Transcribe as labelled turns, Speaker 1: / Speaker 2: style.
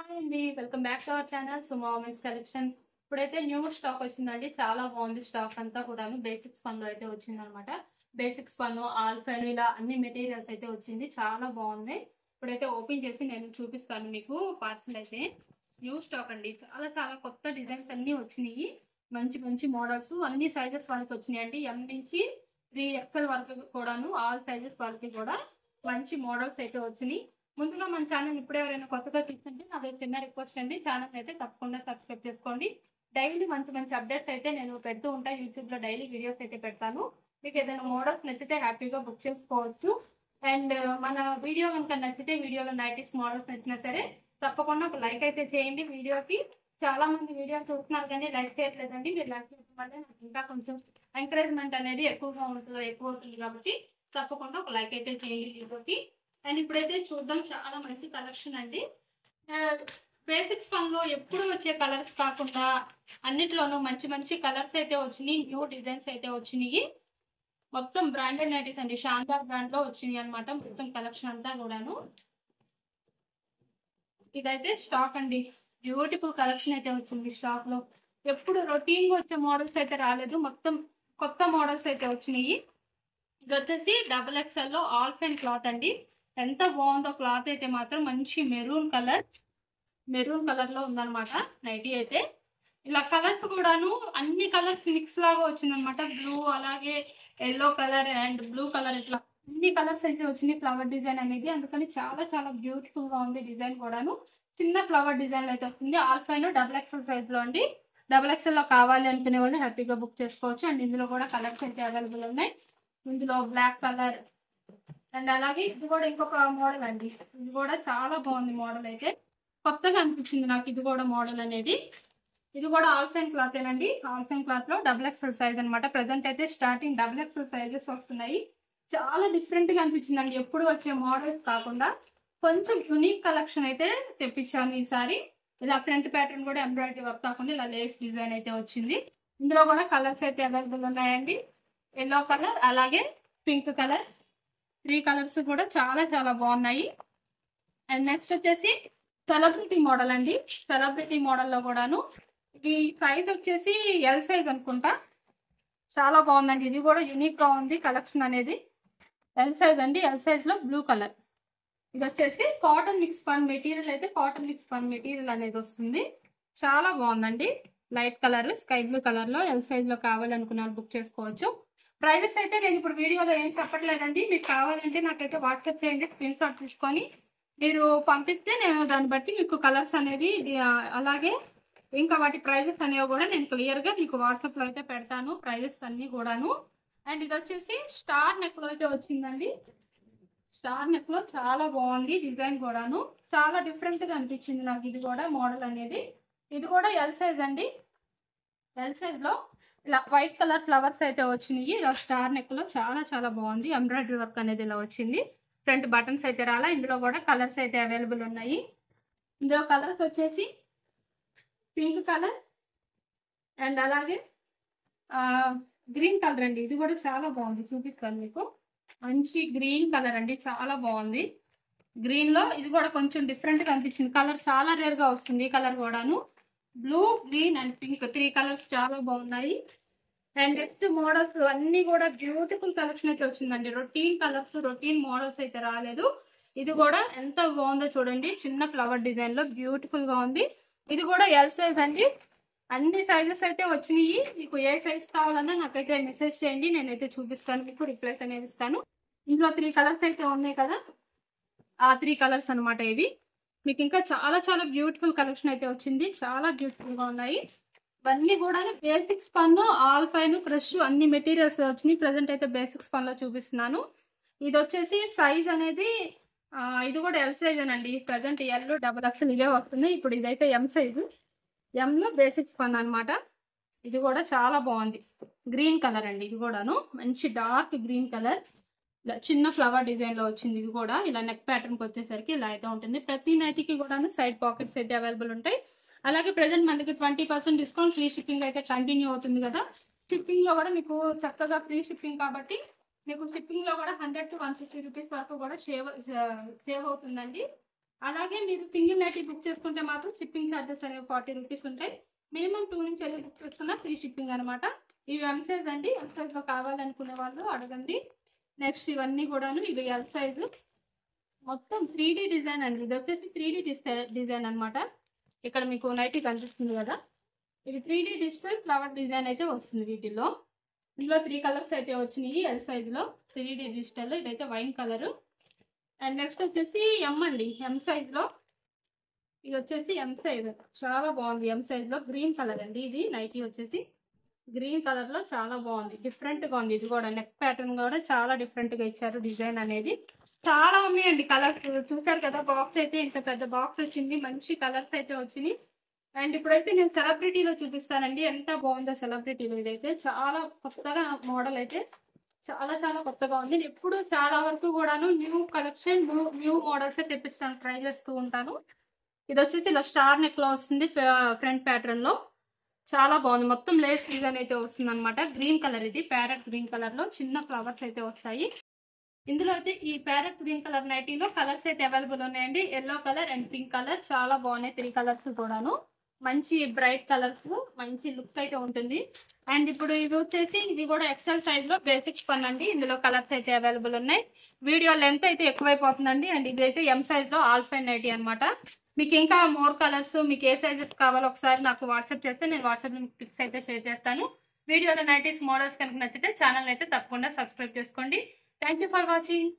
Speaker 1: Hi అండి, welcome back to our channel Suma women's collection. ఇప్పుడైతే new stock వచ్చిందండి. చాలా బాగుంది స్టాక్ అంతా కూడాను. బేసిక్స్ పన్లో అయితే వచ్చింది అనమాట. బేసిక్స్ పన్ను ఆల్ఫైన్ ఇలా అన్ని మెటీరియల్స్ అయితే వచ్చింది. చాలా బాగుంది. ఇప్పుడైతే ఓపెన్ చేసి నేను చూపిస్తాను మీకు పార్సల్ అయితే. న్యూ స్టాక్ అండి. చాలా చాలా కొత్త డిజైన్స్ అన్ని వచ్చినాయి. మంచి మంచి మోడల్స్ అన్ని సైజెస్ వాళ్ళకి వచ్చినాయి అండి. ఎం నుంచి 3XL వరకు కూడాను ఆల్ సైజెస్ వాళ్ళకి కూడా మంచి మోడల్స్ అయితే వచ్చినాయి. ముందుగా మన ఛానల్ ఇప్పుడు ఎవరైనా కొత్తగా చూస్తుంటే నాకు చిన్న రిక్వెస్ట్ అండి, ఛానల్ అయితే తప్పకుండా సబ్స్క్రైబ్ చేసుకోండి. డైలీ మంచి మంచి అప్డేట్స్ అయితే నేను పెడుతూ ఉంటాను. యూట్యూబ్లో డైలీ వీడియోస్ అయితే పెడతాను. మీకు ఏదైనా మోడల్స్ నచ్చితే హ్యాపీగా బుక్ చేసుకోవచ్చు. అండ్ మన వీడియో కనుక నచ్చితే వీడియోలో నైటీస్ మోడల్స్ నచ్చినా సరే తప్పకుండా ఒక లైక్ అయితే చేయండి వీడియోకి. చాలా మంది వీడియో చూస్తున్నారు కానీ లైక్ చేయట్లేదండి. మీరు లైక్ చేయడం వల్ల నాకు ఇంకా కొంచెం ఎంకరేజ్మెంట్ అనేది ఎక్కువ అవుతుంది కాబట్టి తప్పకుండా ఒక లైక్ అయితే చేయండి వీడియోకి. అండ్ ఇప్పుడైతే చూద్దాం, చాలా మంచి కలెక్షన్ అండి. బేసిక్స్ పన్లో ఎప్పుడు వచ్చే కలర్స్ కాకుండా అన్నిట్లోనూ మంచి మంచి కలర్స్ అయితే వచ్చినాయి. న్యూ డిజైన్స్ అయితే వచ్చినాయి. మొత్తం బ్రాండెడ్ నైటీస్ అండి. శాందార్ బ్రాండ్ లో వచ్చినాయి అనమాట. మొత్తం కలెక్షన్ అంతా కూడాను. ఇదైతే స్టాక్ అండి. బ్యూటిఫుల్ కలెక్షన్ అయితే వచ్చింది స్టాక్ లో. ఎప్పుడు రొటీన్ గా వచ్చే మోడల్స్ అయితే రాలేదు. మొత్తం కొత్త మోడల్స్ అయితే వచ్చినాయి. ఇది వచ్చేసి XXL లో ఆల్ఫైన్ క్లాత్ అండి. ఎంత బాగుందో క్లాత్ అయితే మాత్రం. మంచి మెరూన్ కలర్ లో ఉందన్నమాట నైటీ అయితే. ఇలా కలర్స్ కూడాను అన్ని కలర్స్ మిక్స్ లాగా వచ్చిందనమాట. బ్లూ, అలాగే yellow colour and blue colour, ఇట్లా అన్ని కలర్స్ అయితే వచ్చింది. ఫ్లవర్ డిజైన్ అనేది, అందుకని చాలా చాలా బ్యూటిఫుల్ గా ఉంది డిజైన్ కూడాను. చిన్న ఫ్లవర్ డిజైన్ అయితే వస్తుంది. ఆల్ఫైన్ XXL సైజ్ లో అండి. XXL లో కావాలి అనుకునే వాళ్ళు హ్యాపీగా బుక్ చేసుకోవచ్చు. అండ్ ఇందులో కూడా కలర్స్ అయితే అవైలబుల్ ఉన్నాయి. ఇందులో బ్లాక్ కలర్ అండ్ అలాగే ఇది కూడా ఇంకొక మోడల్ అండి. ఇది కూడా చాలా బాగుంది మోడల్ అయితే. కొత్తగా అనిపించింది నాకు ఇది కూడా మోడల్ అనేది. ఇది కూడా ఆల్ఫైన్ క్లాత్ ఏనండి. ఆల్ఫైన్ క్లాత్ లో XXL సైజ్ అనమాట. ప్రెసెంట్ అయితే స్టార్టింగ్ XXL సైజెస్ వస్తున్నాయి. చాలా డిఫరెంట్ గా అనిపించింది అండి. ఎప్పుడు వచ్చే మోడల్స్ కాకుండా కొంచెం యూనిక్ కలెక్షన్ అయితే తెప్పించాను ఈసారి. ఇలా ఫ్రంట్ ప్యాటర్న్ కూడా ఎంబ్రాయిడరీ వర్క్ కాకుండా ఇలా లేస్ డిజైన్ అయితే వచ్చింది. ఇందులో కూడా కలర్స్ అయితే అవైలబుల్ ఉన్నాయండి. ఎల్లో కలర్, అలాగే పింక్ కలర్, 3 కలర్స్ కూడా చాలా చాలా బాగున్నాయి. అండ్ నెక్స్ట్ వచ్చేసి సెలబ్రిటీ మోడల్ అండి. సెలబ్రిటీ మోడల్లో కూడాను ఇది సైజ్ వచ్చేసి ఎల్ సైజ్ అనుకుంటా. చాలా బాగుందండి. ఇది కూడా యూనిక్ గా ఉంది కలెక్షన్ అనేది. ఎల్ సైజ్ అండి. ఎల్ సైజ్ లో బ్లూ కలర్. ఇది వచ్చేసి కాటన్ మిక్స్ పన్ మెటీరియల్ అయితే కాటన్ మిక్స్ పన్ మెటీరియల్ అనేది వస్తుంది. చాలా బాగుందండి. Light colour, sky blue colour లో ఎల్ సైజ్ లో కావాలనుకున్న బుక్ చేసుకోవచ్చు. ప్రైజెస్ అయితే నేను ఇప్పుడు వీడియోలో ఏం చెప్పట్లేదండి. మీకు కావాలంటే నాకైతే వాట్సాప్ చేయండి. స్క్రీన్ షాట్ తీసుకొని మీరు పంపిస్తే నేను దాన్ని బట్టి మీకు కలర్స్ అనేది అలాగే ఇంకా వాటి ప్రైజెస్ అనేవి కూడా నేను క్లియర్ గా మీకు వాట్సాప్ లో అయితే పెడతాను. ప్రైజెస్ అన్ని కూడాను. అండ్ ఇది వచ్చేసి స్టార్ నెక్ లో అయితే వచ్చిందండి. స్టార్ నెక్ లో చాలా బాగుంది డిజైన్ కూడాను. చాలా డిఫరెంట్ గా అనిపించింది నాకు ఇది కూడా మోడల్ అనేది. ఇది కూడా ఎల్ సైజ్ అండి. ఎల్ సైజ్ లో ఇలా వైట్ కలర్ ఫ్లవర్స్ అయితే వచ్చినాయి. ఇలా స్టార్ నెక్ లో చాలా చాలా బాగుంది. ఎంబ్రాయిడరీ వర్క్ అనేది ఇలా వచ్చింది. ఫ్రంట్ బటన్స్ అయితే రాలా. ఇందులో కూడా కలర్స్ అయితే అవైలబుల్ ఉన్నాయి. ఇందులో కలర్స్ వచ్చేసి పింక్ కలర్ అండ్ అలాగే గ్రీన్ కలర్ అండి. ఇది కూడా చాలా బాగుంది. చూపిస్తాను మీకు. మంచి గ్రీన్ కలర్ అండి. చాలా బాగుంది. గ్రీన్ లో ఇది కూడా కొంచెం డిఫరెంట్ గా అనిపించింది. కలర్ చాలా రేర్ గా వస్తుంది ఈ కలర్ కూడాను. Blue, green and pink 3 colours చాలా బాగున్నాయి. అండ్ నెక్స్ట్ మోడల్స్ అన్ని కూడా బ్యూటిఫుల్ కలెక్షన్ అయితే వచ్చిందండి. రొటీన్ కలర్స్, రొటీన్ మోడల్స్ అయితే రాలేదు. ఇది కూడా ఎంత బాగుందో చూడండి. చిన్న ఫ్లవర్ డిజైన్ లో బ్యూటిఫుల్ గా ఉంది. ఇది కూడా ఎల్ సైజ్ అండి. అన్ని సైజెస్ అయితే వచ్చినాయి. మీకు ఏ సైజ్ కావాలన్నా నాకైతే మెసేజ్ చేయండి. నేనైతే చూపిస్తాను, మీకు రిప్లై అనేది ఇస్తాను. ఇందులో 3 కలర్స్ అయితే ఉన్నాయి కదా, ఆ 3 కలర్స్ అనమాట ఇవి. మీకు ఇంకా చాలా చాలా బ్యూటిఫుల్ కలెక్షన్ అయితే వచ్చింది. చాలా బ్యూటిఫుల్ గా ఉన్నాయి. ఇవన్నీ కూడా బేసిక్స్ పన్ను, ఆల్ఫైన్, క్రష్ అన్ని మెటీరియల్స్ వచ్చినాయి. ప్రెసెంట్ అయితే బేసిక్స్ పన్లో చూపిస్తున్నాను. ఇది వచ్చేసి సైజ్ అనేది ఇది కూడా ఎల్ సైజ్ అనండి. ప్రెసెంట్ ఎల్ XXL ఇవే వస్తున్నాయి. ఇప్పుడు ఇదైతే ఎం సైజు. ఎం లో బేసిక్స్ పన్ను అనమాట. ఇది కూడా చాలా బాగుంది. గ్రీన్ కలర్ అండి. ఇది కూడాను మంచి డార్క్ గ్రీన్ కలర్. ఇలా చిన్న ఫ్లవర్ డిజైన్ లో వచ్చింది. ఇది కూడా ఇలా నెక్ ప్యాటర్న్ కి వచ్చేసరికి ఇలా అయితే ఉంటుంది. ప్రతి నైటీకి కూడా సైడ్ పాకెట్స్ అయితే అవైలబుల్ ఉంటాయి. అలాగే ప్రెసెంట్ మనకి 20% డిస్కౌంట్, ఫ్రీ షిప్పింగ్ అయితే కంటిన్యూ అవుతుంది కదా. షిప్పింగ్ లో కూడా మీకు చక్కగా ఫ్రీ షిప్పింగ్ కాబట్టి మీకు షిప్పింగ్ లో కూడా 100 to 150 రూపీస్ వరకు కూడా సేవ్ అవుతుందండి. అలాగే మీరు సింగిల్ నైటీ బుక్ చేసుకుంటే మాత్రం షిప్పింగ్ ఛార్జెస్ అనేవి 40 రూపీస్ ఉంటాయి. మినిమం 2 నుంచి వెళ్ళి బుక్ చేసుకున్న ఫ్రీ షిప్పింగ్ అనమాట. ఇవి ఎం సైజ్ అండి. ఎం సైజ్లో కావాలనుకునే వాళ్ళు అడగండి. నెక్స్ట్ ఇవన్నీ కూడాను ఇది ఎల్ సైజు. మొత్తం 3D డిజైన్ అండి. ఇది వచ్చేసి 3D డిజైన్ అనమాట. ఇక్కడ మీకు నైటీ కనిపిస్తుంది కదా, ఇది 3D డిజిటల్ ఫ్లవర్ డిజైన్ అయితే వస్తుంది వీటిల్లో. ఇందులో 3 కలర్స్ అయితే వచ్చినాయి ఎల్ సైజులో 3D డిజిటల్. ఇదైతే వైన్ కలరు. అండ్ నెక్స్ట్ వచ్చేసి ఎం అండి. ఎం సైజ్లో ఇది వచ్చేసి ఎం సైజ్. చాలా బాగుంది. ఎం సైజ్లో గ్రీన్ కలర్ అండి. ఇది నైటీ వచ్చేసి గ్రీన్ కలర్లో చాలా బాగుంది. డిఫరెంట్గా ఉంది. ఇది కూడా నెక్ ప్యాటర్న్ కూడా చాలా డిఫరెంట్గా ఇచ్చారు డిజైన్ అనేది. చాలా ఉన్నాయండి కలర్స్. చూసారు కదా, బాక్స్ అయితే ఇంత పెద్ద బాక్స్ వచ్చింది. మంచి కలర్స్ అయితే వచ్చినాయి. అండ్ ఇప్పుడైతే నేను సెలబ్రిటీలో చూపిస్తానండి. ఎంత బాగుందో సెలబ్రిటీలో. ఇదైతే చాలా కొత్తగా మోడల్ అయితే చాలా చాలా కొత్తగా ఉంది. నేను ఎప్పుడు చాలా వరకు కూడాను న్యూ కలెక్షన్ న్యూ మోడల్స్ తెప్పిస్తాను, ట్రై చేస్తూ ఉంటాను. ఇది వచ్చేసి ఇలా స్టార్ నెక్ లో వస్తుంది ఫ్రంట్ ప్యాటర్న్ లో. చాలా బాగుంది. మొత్తం లేస్ డిజైన్ అయితే వస్తుంది అనమాట. గ్రీన్ కలర్, ఇది ప్యారెట్ గ్రీన్ కలర్ లో చిన్న ఫ్లవర్స్ అయితే వస్తాయి. ఇందులో అయితే ఈ ప్యారెట్ గ్రీన్ కలర్ నైటీలో కలర్స్ అయితే అవైలబుల్ ఉన్నాయండి. Yellow colour and pink colour చాలా బాగున్నాయి. 3 కలర్స్ కూడాను మంచి బ్రైట్ కలర్స్, మంచి లుక్ అయితే ఉంటుంది. అండ్ ఇప్పుడు ఇది వచ్చేసి ఇది కూడా ఎక్సెల్ సైజ్ లో బేసిక్స్ పన్ అండి. ఇందులో కలర్స్ అయితే అవైలబుల్ ఉన్నాయి. వీడియో లెంత్ అయితే ఎక్కువైపోతుందండి. అండ్ ఇది అయితే ఎం సైజ్ లో ఆల్ ఫైన్ నైటీ అనమాట. మీకు ఇంకా మోర్ కలర్స్, మీకు ఏ సైజెస్ కావాలో ఒకసారి నాకు వాట్సాప్ చేస్తే నేను వాట్సాప్ లో మీకు పిక్స్ అయితే షేర్ చేస్తాను. వీడియోలో నైటీస్ మోడల్స్ కనుక నచ్చితే ఛానల్ అయితే తప్పకుండా సబ్స్క్రైబ్ చేసుకోండి. Thank you for watching.